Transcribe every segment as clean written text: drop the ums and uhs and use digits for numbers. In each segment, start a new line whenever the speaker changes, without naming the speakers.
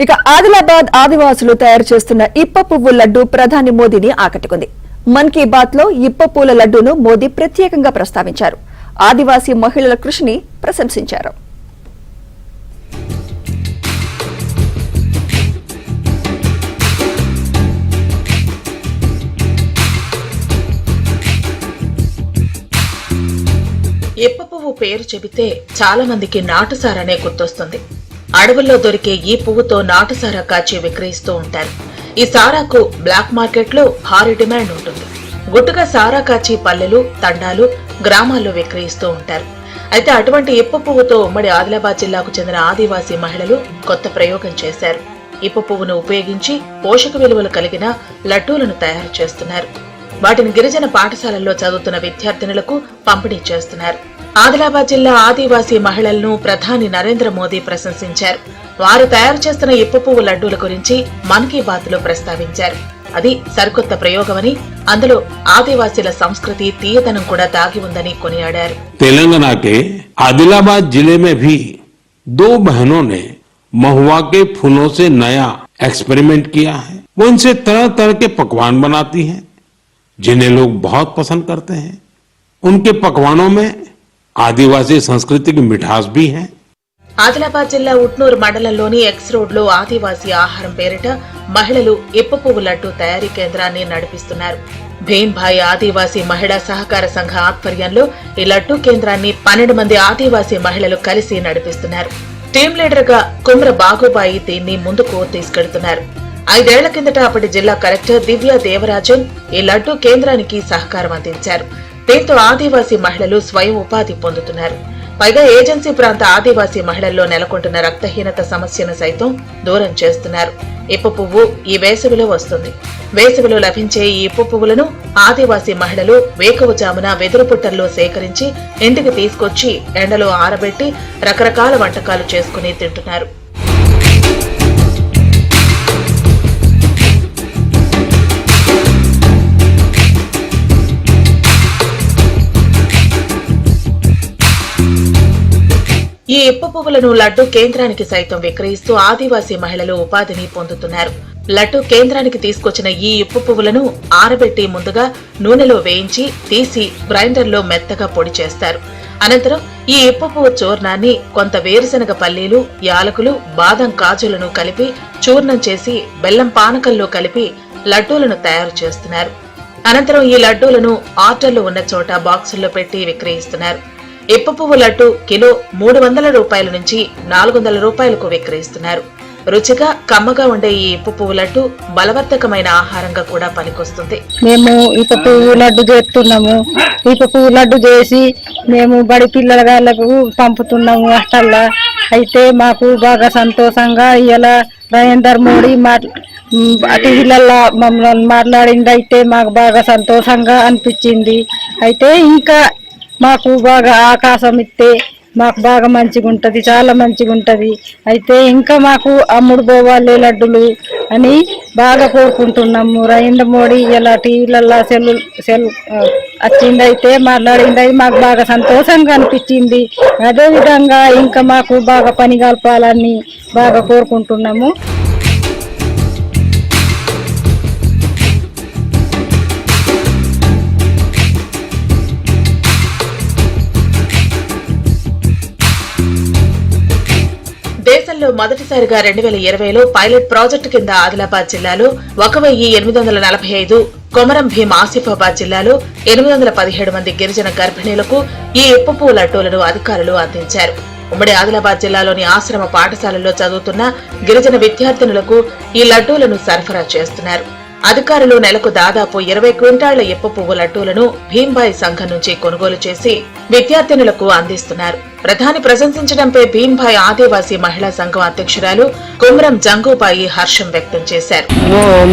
ఇక ఆదిలాబాద్ ఆదివాసులు తయారు చేస్తున్న ఇప్ప పువ్వు లడ్డు ప్రధాని మోదీని ఆకట్టుకుంది. మన్ కీ బాత్ లో ఇప్ప పూల లడ్డూను మోదీ ప్రత్యేకంగా ప్రస్తావించారు. ఆదివాసీ మహిళల కృషిని ప్రశంసించారు.
ఇప్ప పువ్వు పేరు చెబితే చాలా మందికి నాటుసారానే గుర్తొస్తుంది. అడవుల్లో దొరికే ఈ పువ్వుతో నాటుసారా కాచి విక్రయిస్తూ ఉంటారు. ఈ సారాకు బ్లాక్ మార్కెట్ లో భారీ డిమాండ్ ఉంటుంది. గుట్టుగా సారా కాచి పల్లెలు, తండాలు, గ్రామాల్లో విక్రయిస్తూ ఉంటారు. అయితే అటువంటి ఇప్ప పువ్వుతో ఉమ్మడి ఆదిలాబాద్ జిల్లాకు చెందిన ఆదివాసీ మహిళలు కొత్త ప్రయోగం చేశారు. ఇప్ప పువ్వును ఉపయోగించి పోషక విలువలు కలిగిన లడ్డూలను తయారు చేస్తున్నారు. వాటిని గిరిజన పాఠశాలల్లో చదువుతున్న విద్యార్థినులకు పంపిణీ చేస్తున్నారు. ఆదిలాబాద్ జిల్లా ఆదివాసీ మహిళలను ప్రధాని నరేంద్ర మోదీ ప్రశంసించారు. వారు తయారు చేస్తున్న ఇప్ప పువ్వు లడ్డూల గురించి మన్ కీ బాత్ లో ప్రస్తావించారు. అది సరికొత్త ప్రయోగమని, అందులో ఆదివాసీల సంస్కృతి తీయదనం కూడా దాగి ఉందని కొనియాడారు.
तेलंगाना के आदिलाबाद जिले में भी दो बहनों ने महुआ के फूलों से नया एक्सपेरिमेंट किया है। वो इनसे तरह तरह के पकवान बनाती हैं, जिन्हें लोग बहुत पसंद करते हैं। उनके पकवानों में आदिवासी संस्कृति की मिठास भी है।
ఆదిలాబాద్ జిల్లా ఉట్నూరు మండలంలోని ఎక్స్ రోడ్ లో ఆదివాసీ ఆహారం పేరిట మహిళలు ఇప్ప పువ్వు లడ్డు తయారీ కేంద్రాన్ని నడిపిస్తున్నారు. భీంభాయ్ ఆదివాసీ మహిళా సహకార సంఘ ఆధ్వర్యంలో ఈ లడ్డు కేంద్రాన్ని 12 మంది ఆదివాసీ మహిళలు కలిసి నడిపిస్తున్నారు. టీం లీడర్ గా కుమ్ర బాగుబాయి దీన్ని ముందుకు తీసుకెడుతున్నారు. 5 ఏళ్ల కిందట అప్పటి జిల్లా కలెక్టర్ దివ్య దేవరాజన్ ఈ లడ్డు కేంద్రానికి సహకారం అందించారు. దీంతో ఆదివాసీ మహిళలు స్వయం ఉపాధి పొందుతున్నారు. పైగా ఏజెన్సీ ప్రాంత ఆదివాసీ మహిళల్లో నెలకొంటున్న రక్తహీనత సమస్యను సైతం దూరం చేస్తున్నారు. ఇప్ప పువ్వు ఈ వేసవిలో వస్తుంది. వేసవిలో లభించే ఈ ఇప్ప పువ్వులను ఆదివాసీ మహిళలు వేకువజామున వెదురు పుట్టల్లో సేకరించి ఇంటికి తీసుకొచ్చి ఎండలో ఆరబెట్టి రకరకాల వంటకాలు చేసుకుని తింటున్నారు. ఈ ఇప్ప పువ్వులను లడ్డు కేంద్రానికి సైతం విక్రయిస్తూ ఆదివాసీ మహిళలు ఉపాధిని పొందుతున్నారు. లడ్డు కేంద్రానికి తీసుకొచ్చిన ఈ ఇప్ప పువ్వులను ఆరబెట్టి ముందుగా నూనెలో వేయించి తీసి గ్రైండర్లో మెత్తగా పొడి చేస్తారు. అనంతరం ఈ ఇప్ప పువ్వు చూర్ణాన్ని కొంత వేరుశనగ పల్లీలు, యాలకులు, బాదం కాజులను కలిపి చూర్ణం చేసి బెల్లం పానకంలో కలిపి లడ్డూలను తయారు చేస్తున్నారు. అనంతరం ఈ లడ్డూలను ఆర్డర్లు ఉన్న చోట బాక్సుల్లో పెట్టి విక్రయిస్తున్నారు. ఇప్ప పువ్వు లడ్డు కిలో 300 రూపాయల నుంచి 400 రూపాయలకు విక్రయిస్తున్నారు. రుచిగా కమ్మగా ఉండే ఈ ఇప్ప పువ్వు లడ్డు బలవర్ధకమైన ఆహారంగా కూడా పనికొస్తుంది.
మేము ఇప్ప పువ్వు లడ్డు చేస్తున్నాము. ఇప్ప పువ్వు లడ్డు చేసి మేము బడి పిల్లలకు పంపుతున్నాము హాస్టల్లో. అయితే మాకు బాగా సంతోషంగా ఇలా నరేంద్ర మోడీ టీవీలలో మమ్మల్ని మాట్లాడింది. అయితే మాకు బాగా సంతోషంగా అనిపించింది. అయితే ఇంకా మాకు బాగా ఆకాశం ఇస్తే మాకు బాగా మంచిగా ఉంటుంది, చాలా మంచిగా ఉంటుంది. అయితే ఇంకా మాకు అమ్ముడు పోవాలి లడ్డులు అని బాగా కోరుకుంటున్నాము. నరేంద్ర మోడీ ఇలా టీవీలలో సెల్ వచ్చింది, అయితే మాట్లాడింది. మాకు బాగా సంతోషంగా అనిపించింది. అదేవిధంగా ఇంకా మాకు బాగా పని కలపాలని బాగా కోరుకుంటున్నాము.
దేశంలో మొదటిసారిగా 2020లో పైలట్ ప్రాజెక్టు కింద ఆదిలాబాద్ జిల్లాలో 1845, కొమరం భీం ఆసిఫాబాద్ జిల్లాలో 817 మంది గిరిజన గర్భిణీలకు ఈ ఇప్ప పువ్వు లడ్డూలను అధికారులు అందించారు. ఉమ్మడి ఆదిలాబాద్ జిల్లాలోని ఆశ్రమ పాఠశాలల్లో చదువుతున్న గిరిజన విద్యార్థినులకు ఈ లడ్డూలను సరఫరా చేస్తున్నారు. అధికారులు నెలకు దాదాపు 20 క్వింటాళ్ల ఇప్ప పువ్వు లడ్డూలను భీంభాయ్ సంఘం నుంచి కొనుగోలు చేసి విద్యార్థినులకు అందిస్తున్నారు. ప్రధాని ప్రశంసించడంపై భీంభాయ్ ఆదివాసీ మహిళా సంఘం అధ్యక్షురాలు కుమ్రం జంగూబాయి హర్షం వ్యక్తం చేశారు.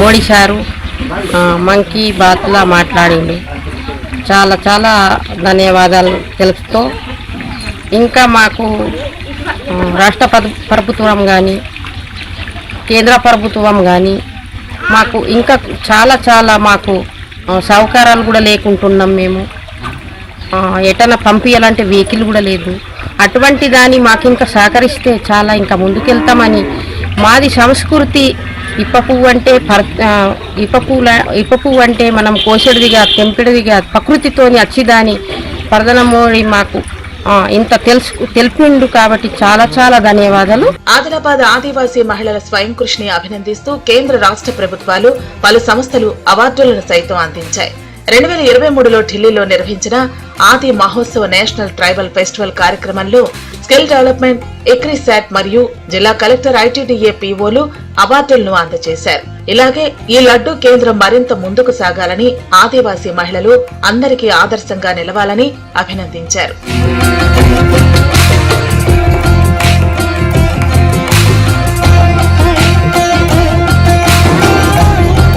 మోడీ సారు మన్ కీ బాత్ లా మాట్లాడిండు. చాలా చాలా ధన్యవాదాలు తెలుపుతూ ఇంకా మాకు రాష్ట్ర ప్రభుత్వం కానీ కేంద్ర ప్రభుత్వం కానీ మాకు ఇంకా చాలా చాలా మాకు సౌకర్యాలు కూడా లేకుంటున్నాం. మేము ఎటన్నా పంపించాలంటే వెహికల్ కూడా లేదు. అటువంటి దాన్ని మాకు ఇంకా సహకరిస్తే చాలా ఇంకా ముందుకెళ్తామని మాది సంస్కృతి. ఇప్ప పువ్వు అంటే ఇప్ప పువ్వు అంటే మనం కోసెడిదిగా తెంపిడిదిగా ప్రకృతితోని అచ్చిదాని ప్రధానమోడి మాకు ఇంత తెలిపిండు కాబట్టి చాలా చాలా ధన్యవాదాలు.
ఆదిలాబాద్ ఆదివాసీ మహిళల స్వయం కృషిని అభినందిస్తూ కేంద్ర రాష్ట్ర ప్రభుత్వాలు పలు సంస్థలు అవార్డులను సైతం అందించాయి. 2023లో ఢిల్లీలో నిర్వహించిన ఆది మహోత్సవ్ నేషనల్ ట్రైబల్ ఫెస్టివల్ కార్యక్రమంలో స్కిల్ డెవలప్మెంట్, ఎక్రిసాట్ మరియు జిల్లా కలెక్టర్ ఐటీడీఏ పీఓలు అవార్డులను అందజేశారు. ఇలాగే ఈ లడ్డూ కేంద్రం మరింత ముందుకు సాగాలని, ఆదివాసీ మహిళలు అందరికీ ఆదర్శంగా నిలవాలని అభినందించారు.